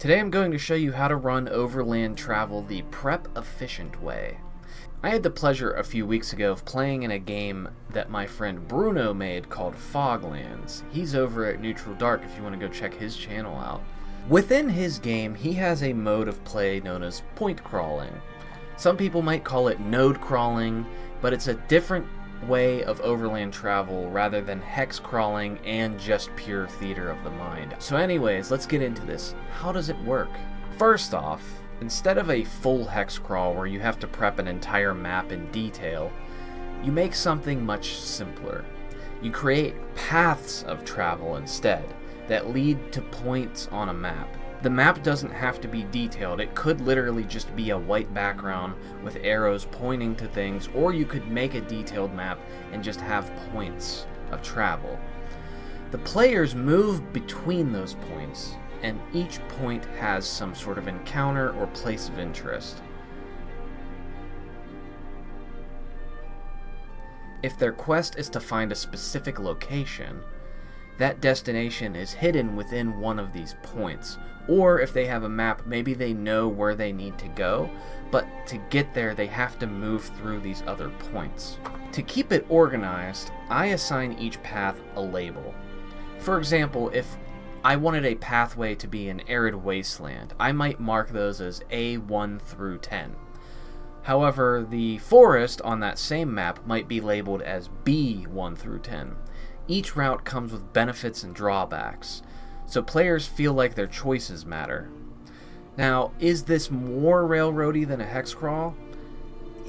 Today I'm going to show you how to run overland travel the prep-efficient way. I had the pleasure a few weeks ago of playing in a game that my friend Bruno made called Foglands. He's over at Neutral Dark if you want to go check his channel out. Within his game, he has a mode of play known as point crawling. Some people might call it node crawling, but it's a different way of overland travel rather than hex crawling and just pure theater of the mind. So anyways, let's get into this. How does it work? First off, instead of a full hex crawl where you have to prep an entire map in detail, you make something much simpler. You create paths of travel instead that lead to points on a map. The map doesn't have to be detailed. It could literally just be a white background with arrows pointing to things, or you could make a detailed map and just have points of travel. The players move between those points, and each point has some sort of encounter or place of interest. If their quest is to find a specific location, that destination is hidden within one of these points. Or if they have a map, maybe they know where they need to go, but to get there they have to move through these other points. To keep it organized, I assign each path a label. For example, if I wanted a pathway to be an arid wasteland, I might mark those as A1 through 10. However, the forest on that same map might be labeled as B1 through 10. Each route comes with benefits and drawbacks, so players feel like their choices matter. Now, is this more railroady than a hex crawl?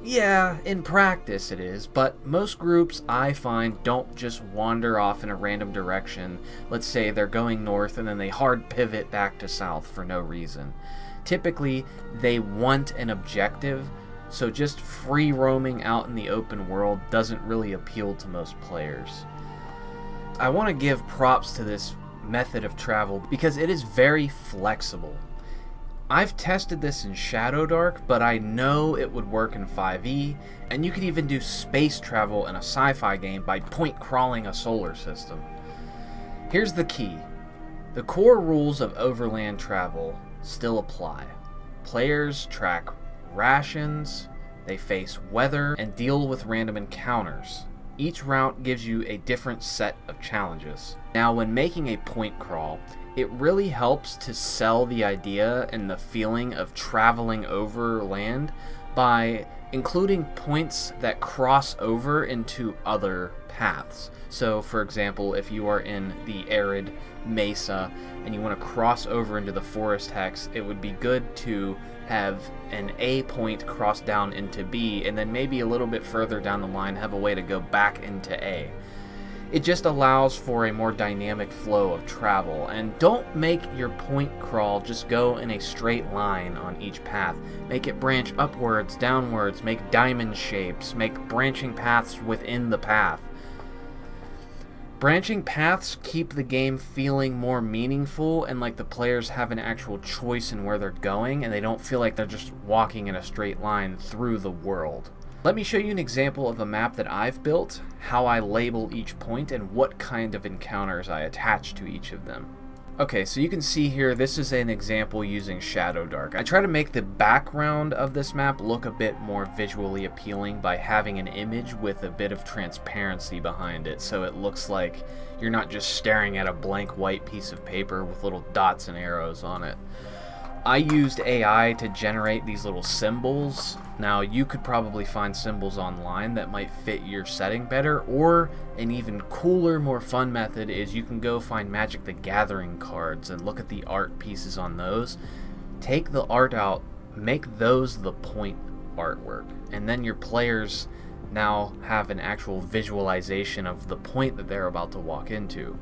Yeah, in practice it is, but most groups I find don't just wander off in a random direction. Let's say they're going north and then they hard pivot back to south for no reason. Typically, they want an objective, so just free roaming out in the open world doesn't really appeal to most players. I want to give props to this method of travel because it is very flexible. I've tested this in Shadowdark, but I know it would work in 5e, and you could even do space travel in a sci-fi game by point crawling a solar system. Here's the key. The core rules of overland travel still apply. Players track rations, they face weather, and deal with random encounters. Each route gives you a different set of challenges. Now, when making a point crawl, it really helps to sell the idea and the feeling of traveling over land by including points that cross over into other paths. So, for example, if you are in the arid mesa and you want to cross over into the forest hex, it would be good to have an A point cross down into B, and then maybe a little bit further down the line have a way to go back into A. It just allows for a more dynamic flow of travel, and don't make your point crawl just go in a straight line on each path. Make it branch upwards, downwards, make diamond shapes, make branching paths within the path. Branching paths keep the game feeling more meaningful and like the players have an actual choice in where they're going, and they don't feel like they're just walking in a straight line through the world. Let me show you an example of a map that I've built, how I label each point, and what kind of encounters I attach to each of them. Okay, so you can see here, this is an example using Shadowdark. I try to make the background of this map look a bit more visually appealing by having an image with a bit of transparency behind it, so it looks like you're not just staring at a blank white piece of paper with little dots and arrows on it. I used AI to generate these little symbols. Now, you could probably find symbols online that might fit your setting better, or an even cooler, more fun method is you can go find Magic the Gathering cards and look at the art pieces on those. Take the art out, make those the point artwork, and then your players now have an actual visualization of the point that they're about to walk into.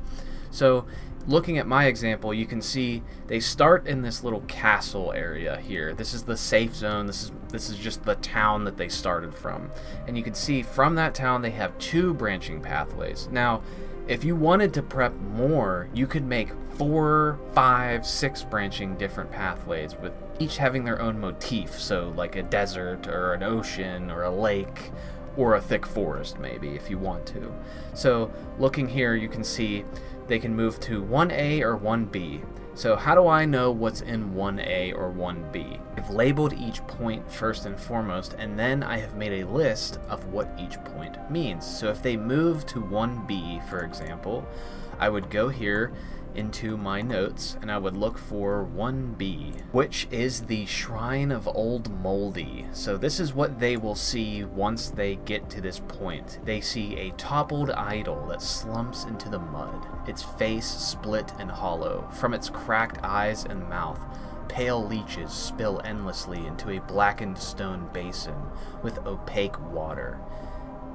So, looking at my example, you can see they start in this little castle area here. This is the safe zone. This is just the town that they started from. And you can see from that town they have 2 branching pathways. Now, if you wanted to prep more, you could make 4, 5, 6 branching different pathways with each having their own motif. So like a desert or an ocean or a lake or a thick forest maybe if you want to. So looking here, you can see they can move to 1A or 1B. So how do I know what's in 1A or 1B? I've labeled each point first and foremost, and then I have made a list of what each point means. So if they move to 1B, for example, I would go here into my notes and I would look for 1B, which is the Shrine of Old Moldy. So this is what they will see once they get to this point. They see a toppled idol that slumps into the mud, its face split and hollow. From its cracked eyes and mouth, pale leeches spill endlessly into a blackened stone basin with opaque water.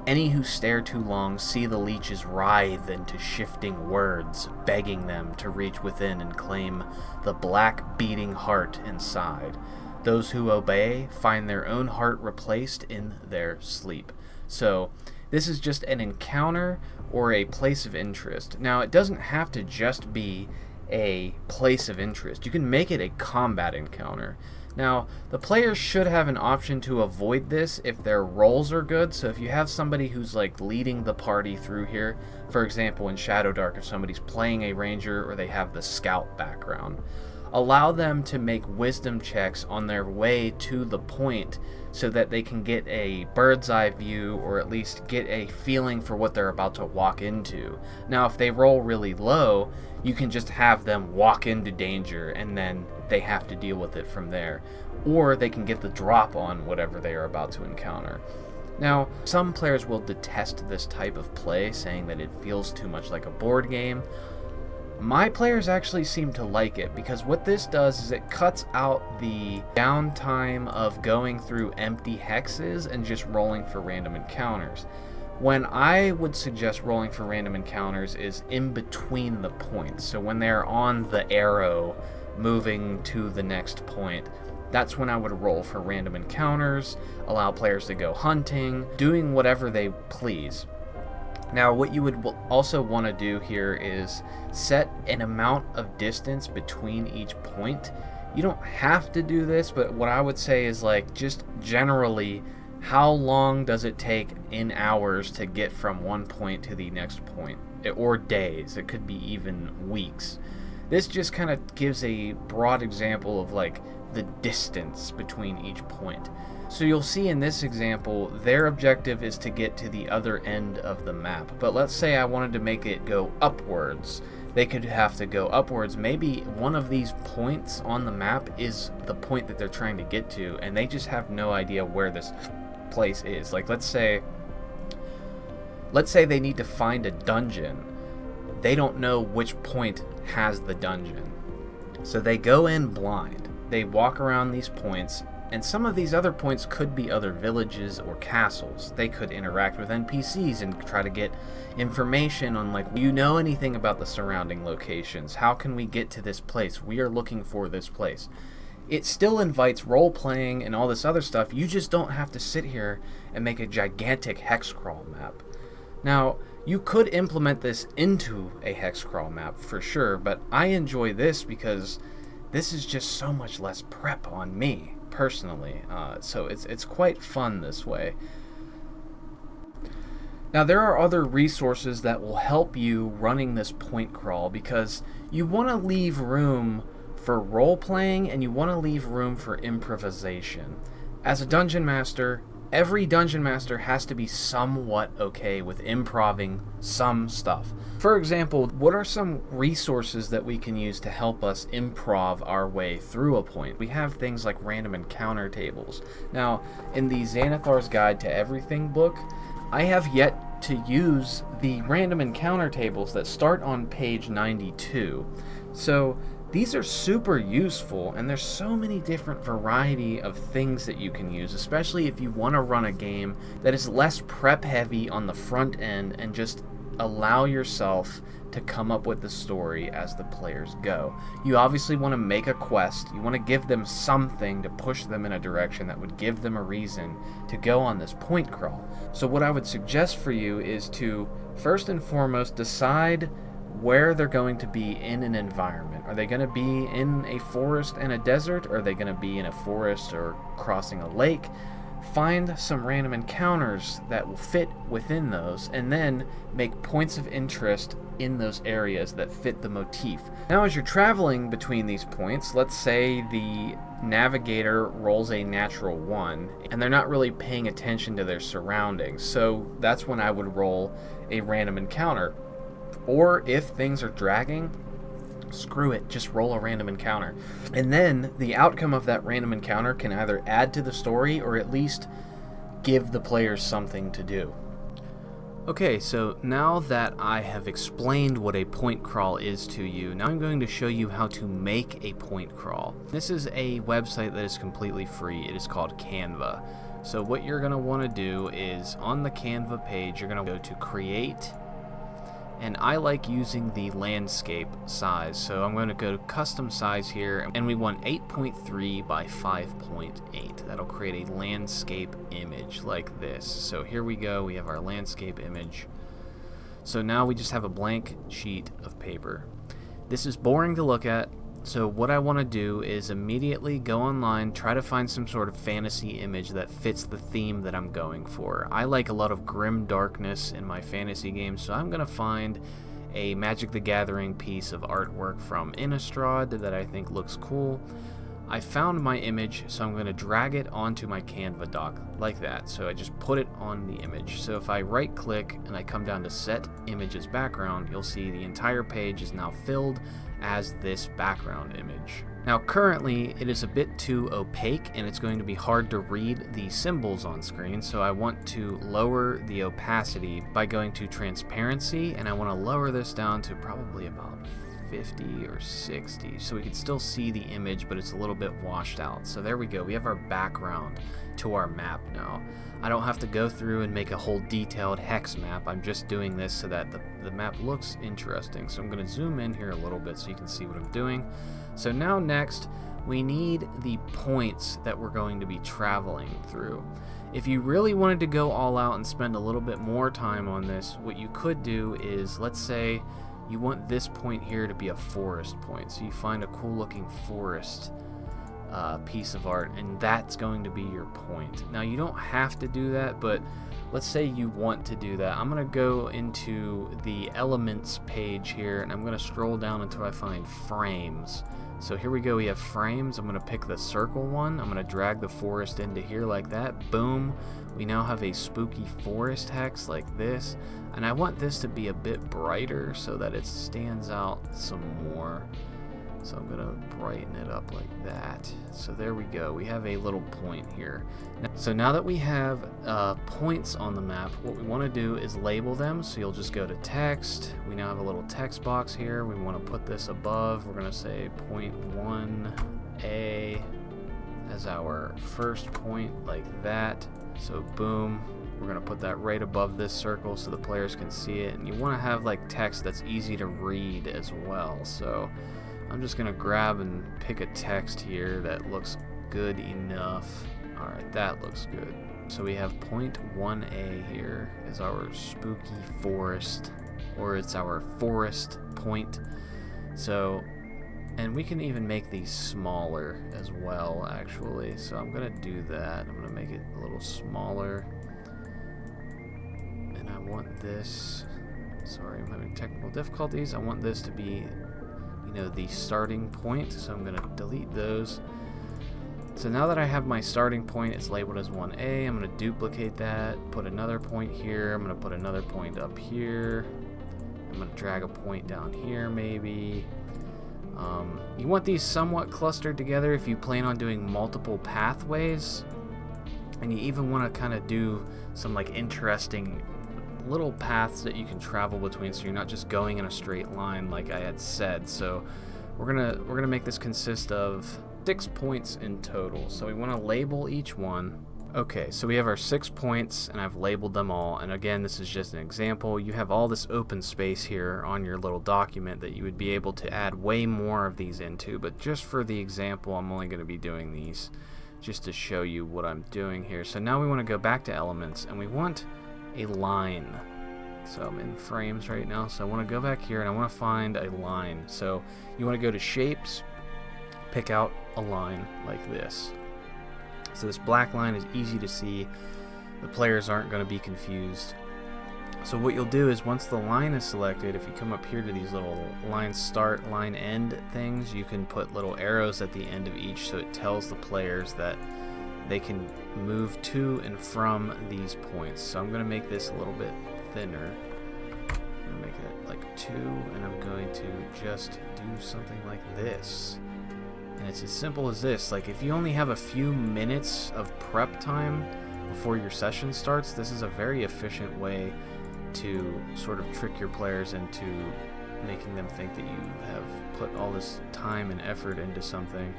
Any who stare too long see the leeches writhe into shifting words, begging them to reach within and claim the black beating heart inside. Those who obey find their own heart replaced in their sleep. So this is just an encounter or a place of interest. Now, it doesn't have to just be a place of interest. You can make it a combat encounter. Now, the players should have an option to avoid this if their rolls are good. So if you have somebody who's like leading the party through here, for example in Shadowdark, if somebody's playing a ranger or they have the scout background, allow them to make wisdom checks on their way to the point so that they can get a bird's eye view or at least get a feeling for what they're about to walk into. Now, if they roll really low, you can just have them walk into danger and then they have to deal with it from there. Or they can get the drop on whatever they are about to encounter. Now, some players will detest this type of play, saying that it feels too much like a board game. My players actually seem to like it because what this does is it cuts out the downtime of going through empty hexes and just rolling for random encounters. When I would suggest rolling for random encounters is in between the points. So when they're on the arrow moving to the next point, that's when I would roll for random encounters, allow players to go hunting, doing whatever they please. Now, what you would also want to do here is set an amount of distance between each point. You don't have to do this, but what I would say is like just generally, how long does it take in hours to get from one point to the next point? Or days. It could be even weeks. This just kind of gives a broad example of like the distance between each point. So you'll see in this example, their objective is to get to the other end of the map. But let's say I wanted to make it go upwards. They could have to go upwards. Maybe one of these points on the map is the point that they're trying to get to, and they just have no idea where this place is. Like let's say they need to find a dungeon. They don't know which point has the dungeon. So they go in blind. They walk around these points. And some of these other points could be other villages or castles. They could interact with NPCs and try to get information on like, do you know anything about the surrounding locations? How can we get to this place? We are looking for this place. It still invites role-playing and all this other stuff. You just don't have to sit here and make a gigantic hex crawl map. Now, you could implement this into a hex crawl map for sure, but I enjoy this because this is just so much less prep on me personally, so it's quite fun this way. Now, there are other resources that will help you running this point crawl because you want to leave room for role playing and you want to leave room for improvisation. As a dungeon master, every dungeon master has to be somewhat okay with improvising some stuff. For example, what are some resources that we can use to help us improv our way through a point? We have things like random encounter tables. Now, in the Xanathar's Guide to Everything book, I have yet to use the random encounter tables that start on page 92. So these are super useful, and there's so many different variety of things that you can use, especially if you want to run a game that is less prep heavy on the front end and just allow yourself to come up with the story as the players go. You obviously want to make a quest. You want to give them something to push them in a direction that would give them a reason to go on this point crawl. So what I would suggest for you is to first and foremost decide where they're going to be in an environment. Are they going to be in a forest and a desert? Or are they going to be in a forest or crossing a lake? find some random encounters that will fit within those, and then make points of interest in those areas that fit the motif. Now, as you're traveling between these points, let's say the navigator rolls a natural 1, and they're not really paying attention to their surroundings, so that's when I would roll a random encounter. Or if things are dragging, screw it, just roll a random encounter. And then the outcome of that random encounter can either add to the story or at least give the players something to do. Okay, so now that I have explained what a point crawl is to you, now I'm going to show you how to make a point crawl. This is a website that is completely free. It is called Canva. So what you're going to want to do is on the Canva page, you're going to go to Create, and I like using the landscape size, so I'm going to go to custom size here, and we want 8.3 by 5.8. That'll create a landscape image like this. So here we go, we have our landscape image. So now we just have a blank sheet of paper. This is boring to look at, so what I want to do is immediately go online, try to find some sort of fantasy image that fits the theme that I'm going for. I like a lot of grim darkness in my fantasy games, so I'm going to find a Magic the Gathering piece of artwork from Innistrad that I think looks cool. I found my image, so I'm going to drag it onto my Canva doc like that. So I just put it on the image. So if I right click and I come down to set image as background, you'll see the entire page is now filled as this background image. Now currently it is a bit too opaque and it's going to be hard to read the symbols on screen, so I want to lower the opacity by going to transparency, and I want to lower this down to probably about 50 or 60 so we can still see the image, but it's a little bit washed out. So there we go, we have our background to our map now. I don't have to go through and make a whole detailed hex map. I'm just doing this so that the map looks interesting. So I'm going to zoom in here a little bit so you can see what I'm doing. So now next we need the points that we're going to be traveling through. If you really wanted to go all out and spend a little bit more time on this, what you could do is, let's say you want this point here to be a forest point, so you find a cool looking forest piece of art, and that's going to be your point. Now you don't have to do that, but let's say you want to do that. I'm going to go into the elements page here, and I'm going to scroll down until I find frames. So here we go, we have frames. I'm going to pick the circle one. I'm going to drag the forest into here like that. Boom. We now have a spooky forest hex like this, and I want this to be a bit brighter so that it stands out some more. So I'm going to brighten it up like that. So there we go. We have a little point here. So now that we have points on the map, what we want to do is label them. So you'll just go to text. We now have a little text box here. We want to put this above. We're going to say point 1A as our first point like that. So boom. We're going to put that right above this circle so the players can see it. And you want to have like text that's easy to read as well. So I'm just going to grab and pick a text here that looks good enough. Alright, that looks good. So we have point 1A here is our spooky forest, or it's our forest point. So, and we can even make these smaller as well actually. So I'm going to do that. I'm going to make it a little smaller. And I want this, sorry, I'm having technical difficulties. I want this to be, you know, the starting point, so I'm going to delete those. So now that I have my starting point, it's labeled as 1A. I'm going to duplicate that, put another point here. I'm going to put another point up here. I'm going to drag a point down here maybe. You want these somewhat clustered together if you plan on doing multiple pathways, and you even want to kind of do some like interesting little paths that you can travel between, so you're not just going in a straight line like I had said. So we're gonna make this consist of 6 points in total. So we want to label each one. Okay, so we have our 6 points and I've labeled them all, and again, this is just an example. You have all this open space here on your little document that you would be able to add way more of these into, but just for the example I'm only going to be doing these just to show you what I'm doing here. So now we want to go back to elements and we want a line. So I'm in frames right now, so I want to go back here and I want to find a line. So you want to go to shapes, pick out a line like this. So this black line is easy to see. The players aren't going to be confused. So what you'll do is once the line is selected, if you come up here to these little line start, line end things, you can put little arrows at the end of each so it tells the players that they can move to and from these points. So I'm going to make this a little bit thinner. I'm going to make it like 2, and I'm going to just do something like this. And it's as simple as this. Like if you only have a few minutes of prep time before your session starts, this is a very efficient way to sort of trick your players into making them think that you have put all this time and effort into something.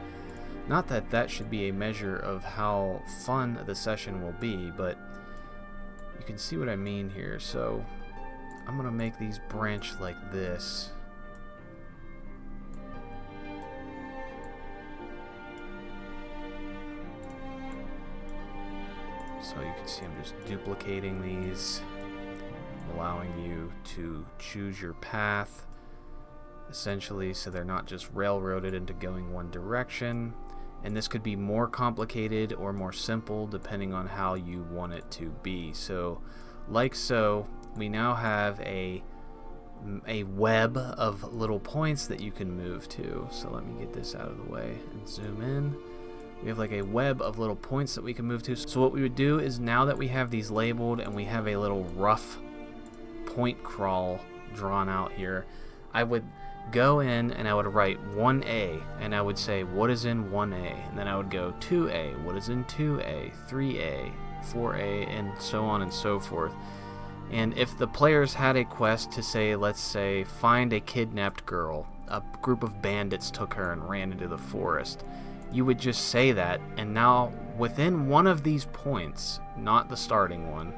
Not that that should be a measure of how fun the session will be, but you can see what I mean here. So I'm going to make these branch like this. So you can see I'm just duplicating these, allowing you to choose your path, essentially, so they're not just railroaded into going one direction. And this could be more complicated or more simple depending on how you want it to be. So, like so, we now have a web of little points that you can move to. So let me get this out of the way and zoom in. We have like a web of little points that we can move to. So what we would do is, now that we have these labeled and we have a little rough point crawl drawn out here, I would go in and I would write 1A, and I would say what is in 1A, and then I would go 2A, what is in 2A, 3A, 4A, and so on and so forth. And if the players had a quest to say, let's say, find a kidnapped girl, a group of bandits took her and ran into the forest, you would just say that, and now within one of these points, not the starting one,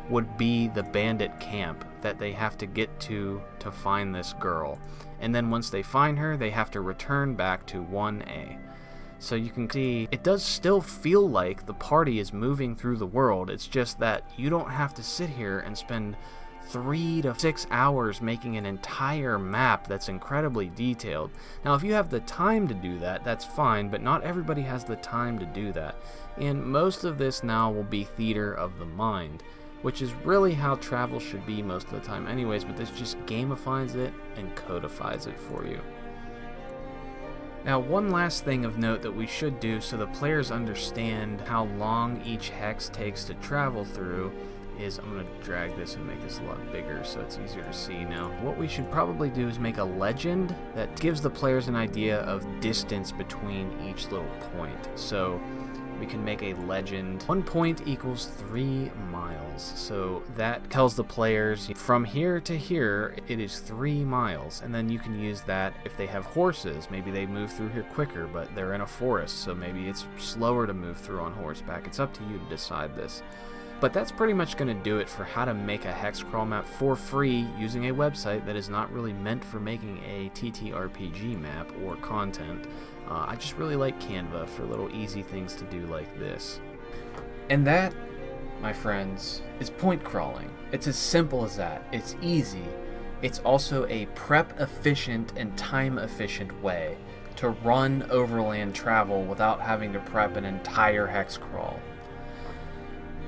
would be the bandit camp that they have to get to find this girl. And then once they find her, they have to return back to 1A. So you can see it does still feel like the party is moving through the world. It's just that you don't have to sit here and spend 3 to 6 hours making an entire map that's incredibly detailed. Now, if you have the time to do that, that's fine, but not everybody has the time to do that. And most of this now will be theater of the mind, which is really how travel should be most of the time anyways, but this just gamifies it and codifies it for you. Now, one last thing of note that we should do so the players understand how long each hex takes to travel through is, I'm going to drag this and make this a lot bigger so it's easier to see now. What we should probably do is make a legend that gives the players an idea of distance between each little point. So we can make a legend. 1 point equals 3 miles. So that tells the players from here to here, it is 3 miles. And then you can use that if they have horses. Maybe they move through here quicker, but they're in a forest, so maybe it's slower to move through on horseback. It's up to you to decide this. But that's pretty much going to do it for how to make a hex crawl map for free using a website that is not really meant for making a TTRPG map or content. I just really like Canva for little easy things to do like this. And that, my friends, is point crawling. It's as simple as that. It's easy. It's also a prep efficient and time efficient way to run overland travel without having to prep an entire hex crawl.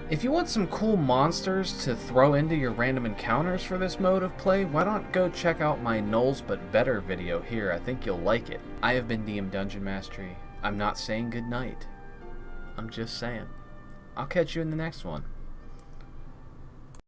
If you want some cool monsters to throw into your random encounters for this mode of play, why not go check out my Knowles But Better video here. I think you'll like it. I have been DM Dungeon Mastery. I'm not saying goodnight. I'm just saying. I'll catch you in the next one.